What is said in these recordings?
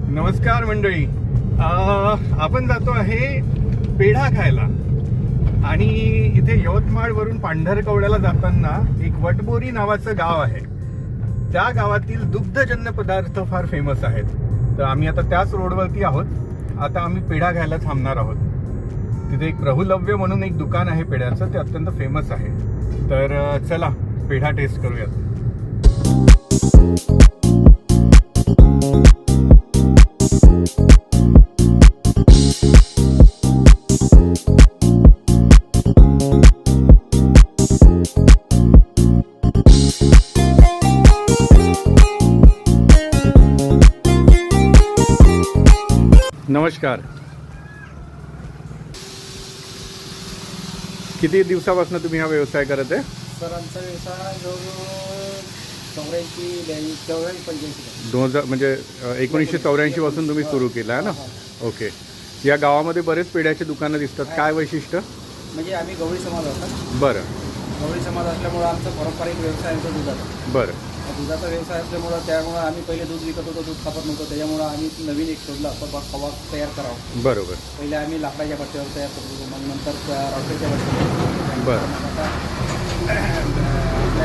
नमस्कार मंडळी, आपण जातो आहे पेढा खायला. आणि इथे यवतमाळ वरून पांढरकवड्याला जाताना एक वटबोरी नावाचं गाव आहे. त्या गावातील दुग्धजन्य पदार्थ फार फेमस आहेत. तर आम्ही आता त्याच रोडवरती आहोत. आता आम्ही पेढा घ्यायला थांबणार आहोत. तिथे एक प्रभुलव्य म्हणून एक दुकान आहे पेढ्याचं, ते अत्यंत फेमस आहे. तर चला पेढा टेस्ट करूयात. नमस्कार. किती दिवसापासून तुम्ही हा व्यवसाय करत आहे? सर आमचा व्यवसाय जवळजवळ 84-85 2000 म्हणजे 1984 पासून तुम्ही सुरू केला आहे ना? ओके. या गावामध्ये बरेच पेढ्याचे दुकानं दिसतात. काय वैशिष्ट्य? म्हणजे आम्ही गवळी समाज आहोत. बरं. गवळी समाज असल्यामुळं आमचा पारंपरिक व्यवसाय आहे दुधाचा. बरं. दुधाचा व्यवसाय असल्यामुळं त्यामुळं आम्ही पहिले दूध विकत होतो, दूध खापत नव्हतं. त्याच्यामुळं आम्ही नवीन एक शोधला खवा तयार करावं. बरोबर. पहिले आम्ही लाकडाच्या भट्ट्यावर तयार करत होतो, मग नंतर रॉकेटच्या भट्ट्यावर. बरं.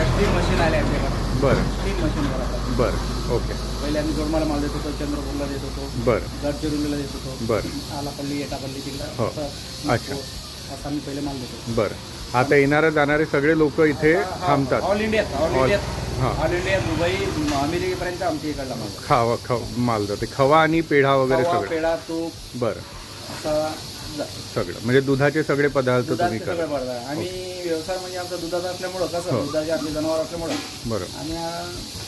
स्टीम मशीन आले आमच्याकडे. बरं. स्टीम मशीनवर आता. बरं. ओके. पहिले आम्ही जोडमाला माल देत होतो, चंद्रपूरला देत होतो, बरं. गडचिरोलीला देत होतो, बरं. आलापल्ली, एटापल्ली तिकडं. हो. अच्छा. असं आम्ही पहिले माल देतो. बरं. आता येणारे जाणारे सगळे लोक इथे थांबतात. ऑल इंडियात हां. ऑल इंडिया, दुबई, अमेरिकेपर्यंत आमच्या इकडला माल माल जाते. खवा आणि पेढा वगैरे खवा, सगळं. पेढा, तूप. बरं. असा सगळं म्हणजे दुधाचे सगळे पदार्थ तुम्ही सगळं करा. पडतात. आणि व्यवसाय म्हणजे आमचा दुधाचा असल्यामुळं कसं हो. दुधाचे आपले जनावर असल्यामुळं बरं. आणि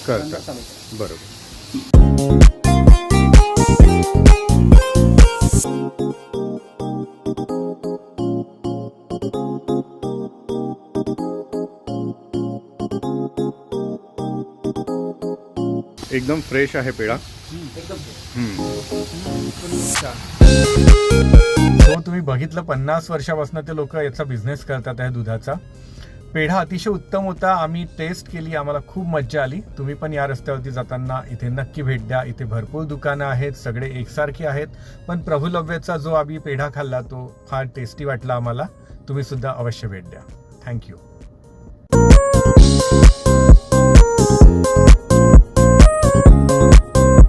करता. चालू आहे. बरोबर. एकदम फ्रेश आहे पेढा. एकदम हो, तुम्ही बघितलं 50 वर्षापासून ते लोक याचा बिझनेस करतात आहे दुधाचा. पेढा अतिशय उत्तम होता. आम्ही टेस्ट केली, आम्हाला खूप मज्जा आली. तुम्ही पण या रस्त्यावरती जाताना इथे नक्की भेट द्या. इथे भरपूर दुकानं आहेत, सगळे एकसारखी आहेत. पण प्रभुलव्यचा जो आम्ही पेढा खाल्ला तो फार टेस्टी वाटला आम्हाला. तुम्ही सुद्धा अवश्य भेट द्या. थँक्यू.